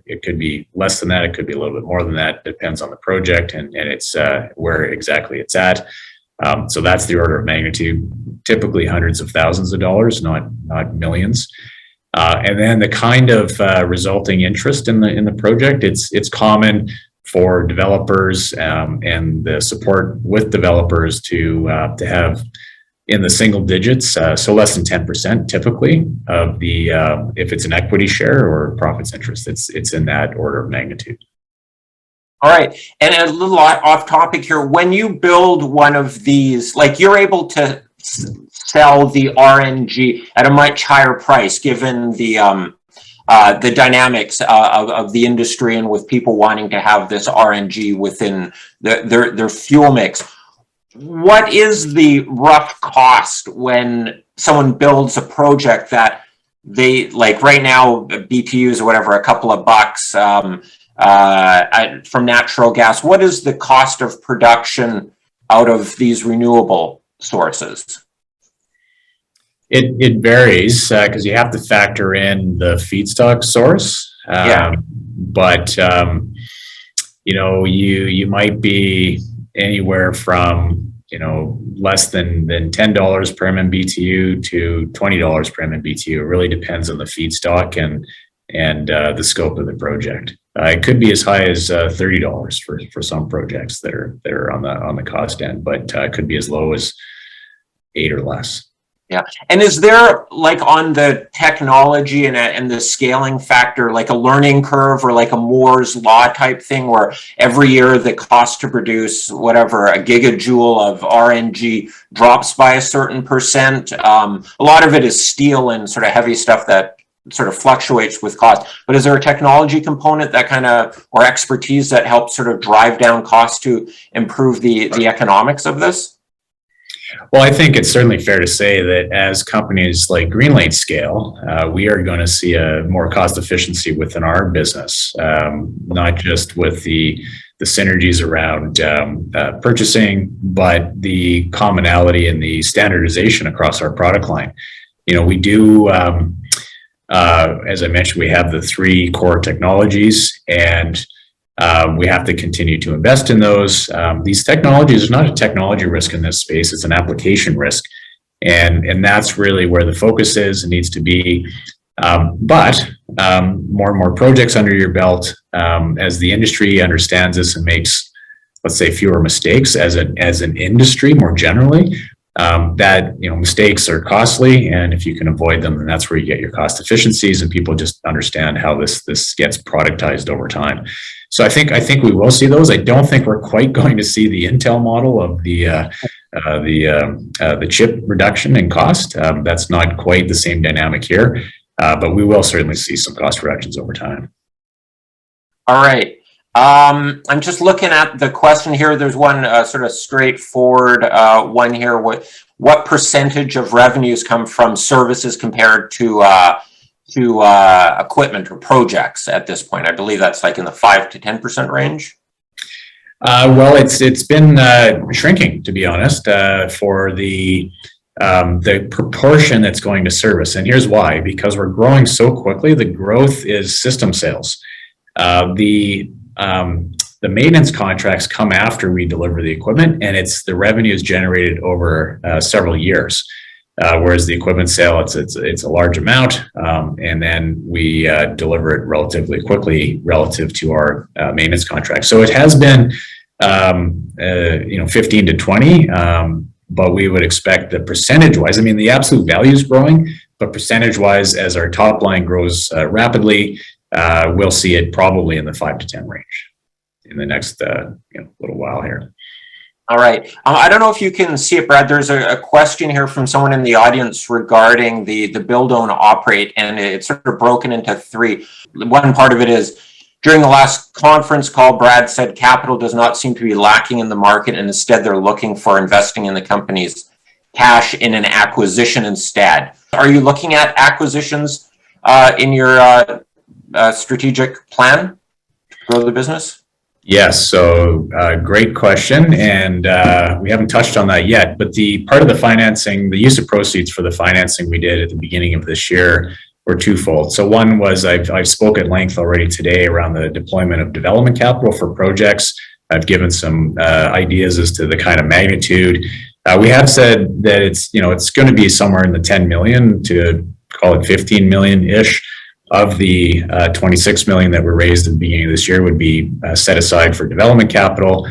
It could be less than that. It could be a little bit more than that. Depends on the project and it's where exactly it's at. So that's the order of magnitude. Typically hundreds of thousands of dollars, not millions. And then the kind of resulting interest in the project, it's common for developers and the support with developers to have in the single digits, so less than 10% typically of the if it's an equity share or profits interest, it's in that order of magnitude. All right, and a little off topic here. When you build one of these, like, you're able to sell the RNG at a much higher price, given the dynamics of the industry and with people wanting to have this RNG within their fuel mix. What is the rough cost when someone builds a project that they, like right now, BTUs or whatever, a couple of bucks from natural gas? What is the cost of production out of these renewable sources? It varies because you have to factor in the feedstock source. But you might be anywhere from less than $10 per MMBTU to $20 per MMBTU. It really depends on the feedstock and the scope of the project. It could be as high as $30 for some projects that are on the cost end, but it could be as low as $8 or less. Yeah. And is there, like, on the technology and the scaling factor, like a learning curve or like a Moore's law type thing, where every year the cost to produce whatever a gigajoule of RNG drops by a certain percent? A lot of it is steel and sort of heavy stuff that sort of fluctuates with cost. But is there a technology component that kind of, or expertise that helps sort of drive down costs to improve the economics of this? Well, I think it's certainly fair to say that as companies like Greenlane scale, we are going to see a more cost efficiency within our business, not just with the synergies around purchasing, but the commonality and the standardization across our product line. We do, as I mentioned, we have the 3 core technologies, and we have to continue to invest in those. These technologies, there's not a technology risk in this space, it's an application risk. And that's really where the focus is and needs to be. But more and more projects under your belt, as the industry understands this and makes, let's say, fewer mistakes as an industry more generally, that, mistakes are costly, and if you can avoid them, then that's where you get your cost efficiencies, and people just understand how this gets productized over time. So I think we will see those. I don't think we're quite going to see the Intel model of the chip reduction in cost. That's not quite the same dynamic here, but we will certainly see some cost reductions over time. All right. I'm just looking at the question here. There's one sort of straightforward one here. What percentage of revenues come from services compared to equipment or projects at this point? I believe that's like in the 5 to 10% range. Well, it's been shrinking, to be honest, for the proportion that's going to service. And here's why: because we're growing so quickly. The growth is system sales. The maintenance contracts come after we deliver the equipment, and the revenue is generated over several years. Whereas the equipment sale, it's a large amount, and then we deliver it relatively quickly relative to our maintenance contract. So it has been 15 to 20, but we would expect that percentage-wise, the absolute value is growing, but percentage-wise, as our top line grows rapidly, we'll see it probably in the 5 to 10 range in the next little while here. All right. I don't know if you can see it, Brad. There's a question here from someone in the audience regarding the build, own, operate, and it's sort of broken into three. One part of it is, during the last conference call, Brad said capital does not seem to be lacking in the market, and instead they're looking for investing in the company's cash in an acquisition instead. Are you looking at acquisitions in your strategic plan to grow the business? Yes, so great question, and we haven't touched on that yet, but the part of the financing, the use of proceeds for the financing we did at the beginning of this year were twofold. So one was, I've spoke at length already today around the deployment of development capital for projects. I've given some ideas as to the kind of magnitude. We have said that it's going to be somewhere in the 10 million to call it 15 million-ish of the 26 million that were raised at the beginning of this year would be set aside for development capital.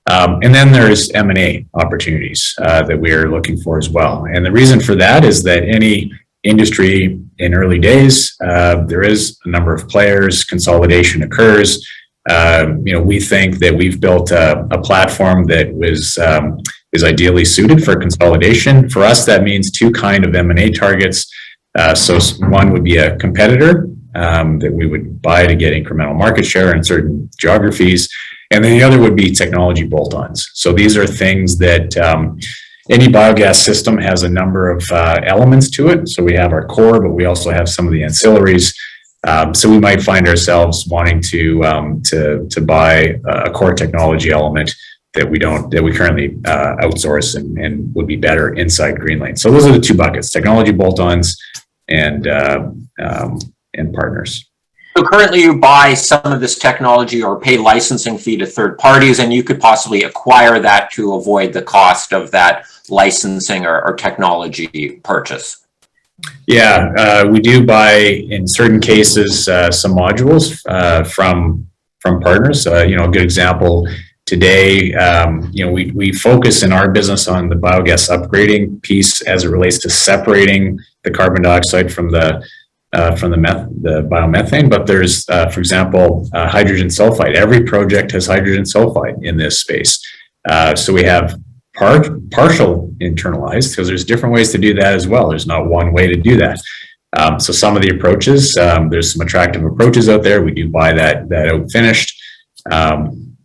And then there's M&A opportunities that we are looking for as well. And the reason for that is that any industry in early days, there is a number of players, consolidation occurs. We think that we've built a platform that is ideally suited for consolidation. For us, that means two kind of M&A targets. So one would be a competitor that we would buy to get incremental market share in certain geographies. And then the other would be technology bolt-ons. So these are things that any biogas system has a number of elements to it. So we have our core, but we also have some of the ancillaries. So we might find ourselves wanting to buy a core technology element that we currently outsource and would be better inside Greenlane. So those are the two buckets: technology bolt-ons and partners. So currently you buy some of this technology or pay licensing fee to third parties, and you could possibly acquire that to avoid the cost of that licensing or technology purchase. Yeah, we do buy, in certain cases, some modules from partners. A good example today, we focus in our business on the biogas upgrading piece as it relates to separating the carbon dioxide from the biomethane. But there's, for example, hydrogen sulfide. Every project has hydrogen sulfide in this space. So we have partial internalized, because there's different ways to do that as well. There's not one way to do that. So some of the approaches, there's some attractive approaches out there. We do buy that out finished.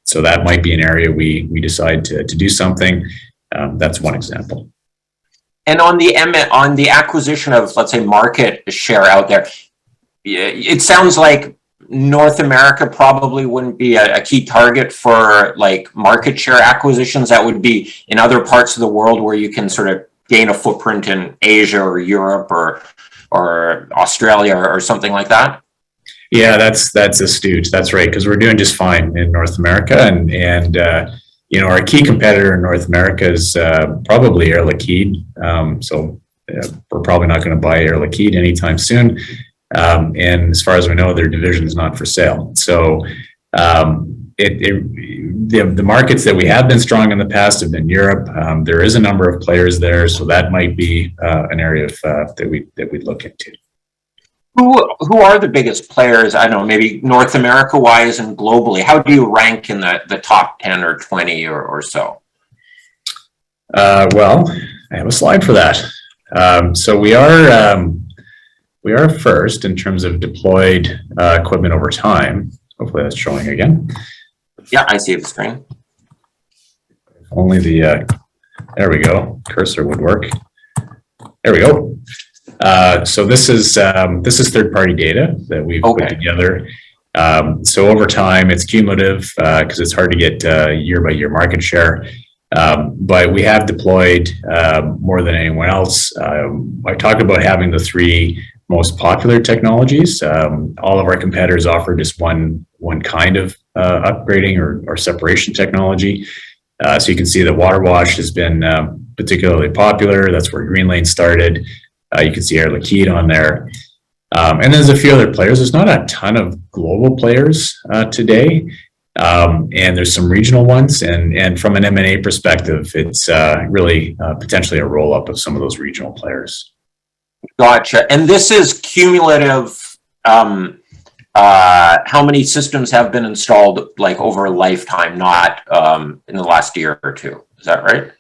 So that might be an area we decide to do something. That's one example. And on the acquisition of, let's say, market share out there, it sounds like North America probably wouldn't be a key target for like market share acquisitions. That would be in other parts of the world where you can sort of gain a footprint in Asia or Europe or Australia or something like that. Yeah, that's astute. That's right, because we're doing just fine in North America, and our key competitor in North America is probably Air Liquide. So we're probably not going to buy Air Liquide anytime soon. And as far as we know, their division is not for sale. So the markets that we have been strong in the past have been Europe. There is a number of players there, so that might be an area that we'd look into. Who are the biggest players? I don't know, maybe North America wise and globally. How do you rank in the top 10 or 20 or so? Well, I have a slide for that. So we are first in terms of deployed equipment over time. Hopefully that's showing again. Yeah, I see the screen. Only the, there we go, cursor would work. There we go. So this is third-party data that we've put together. So over time, it's cumulative because it's hard to get year-by-year market share. But we have deployed more than anyone else. I talked about having the 3 most popular technologies. All of our competitors offer just one kind of upgrading or separation technology. So you can see that water wash has been particularly popular. That's where Greenlane started. You can see Air Liquide on there. And there's a few other players. There's not a ton of global players today. And there's some regional ones. And from an M&A perspective, it's really potentially a roll-up of some of those regional players. Gotcha. And this is cumulative. How many systems have been installed like over a lifetime, not in the last year or two? Is that right?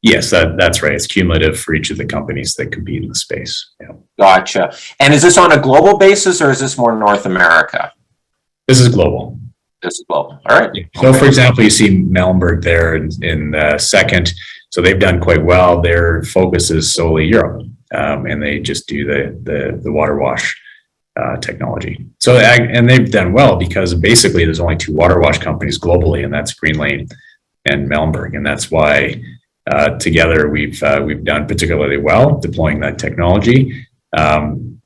Yes, that's right. It's cumulative for each of the companies that compete in the space. Yeah. Gotcha. And is this on a global basis or is this more North America? This is global. This is global. All right. So, for example, you see Malmberg there in second. So they've done quite well. Their focus is solely Europe, and they just do the water wash technology. So, and they've done well because basically there's only 2 water wash companies globally, and that's Greenlane and Malmberg, and that's why together we've done particularly well deploying that technology.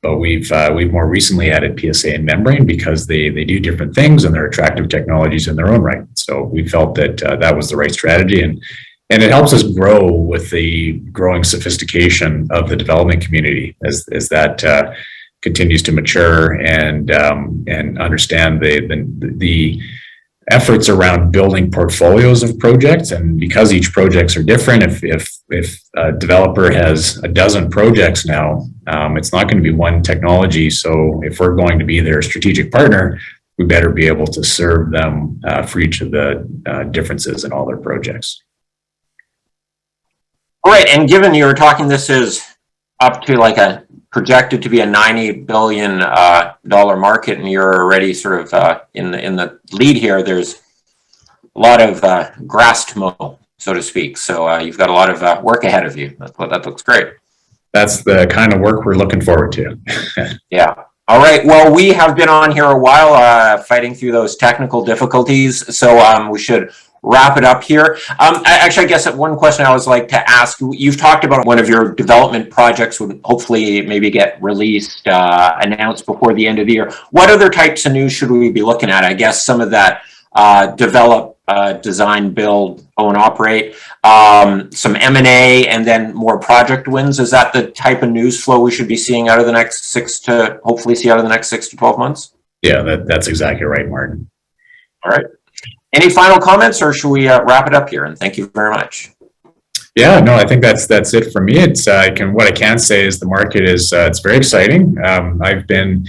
But we've more recently added PSA and membrane because they do different things and they're attractive technologies in their own right. So we felt that that was the right strategy, and it helps us grow with the growing sophistication of the development community as that continues to mature and understand the efforts around building portfolios of projects. And because each projects are different, if a developer has a dozen projects now, it's not going to be one technology. So if we're going to be their strategic partner, we better be able to serve them for each of the differences in all their projects. All right. And given you were talking, this is up to like a projected to be a $90 billion market, and you're already sort of in the lead here. There's a lot of grass to mow, so to speak. So you've got a lot of work ahead of you. That looks great. That's the kind of work we're looking forward to. Yeah. All right. Well, we have been on here a while fighting through those technical difficulties. So we should wrap it up here. Actually, I guess one question I always like to ask, you've talked about one of your development projects would hopefully maybe get released, announced before the end of the year. What other types of news should we be looking at? I guess some of that develop, design, build, own, operate, some M&A, and then more project wins. Is that the type of news flow we should be seeing out of the next hopefully see out of the next 6 to 12 months? Yeah, that's exactly right, Martin. All right. Any final comments, or should we wrap it up here? And thank you very much. Yeah, no, I think that's it for me. It's what I can say is the market is it's very exciting. I've been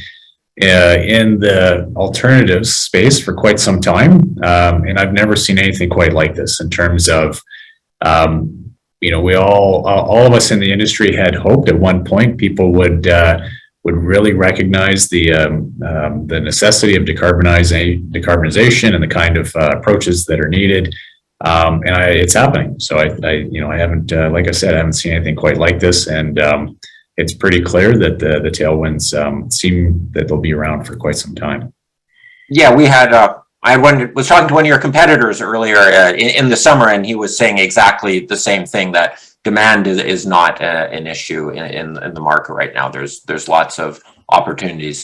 in the alternatives space for quite some time, and I've never seen anything quite like this in terms of we all of us in the industry had hoped at one point people would really recognize the necessity of decarbonization and the kind of approaches that are needed, and it's happening. So I haven't, like I said, I haven't seen anything quite like this, and it's pretty clear that the tailwinds seem that they'll be around for quite some time. Yeah, we had. I was talking to one of your competitors earlier in the summer, and he was saying exactly the same thing, that demand is not an issue in the market right now. There's lots of opportunities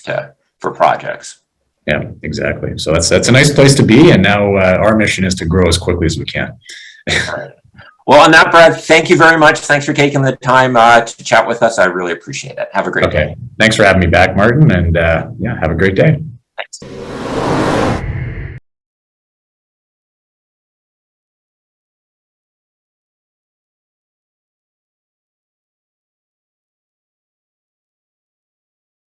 for projects. Yeah, exactly. So that's a nice place to be. And now our mission is to grow as quickly as we can. All right. Well, on that, Brad, thank you very much. Thanks for taking the time to chat with us. I really appreciate it. Have a great day. Thanks for having me back, Martin, and yeah, have a great day. Thanks.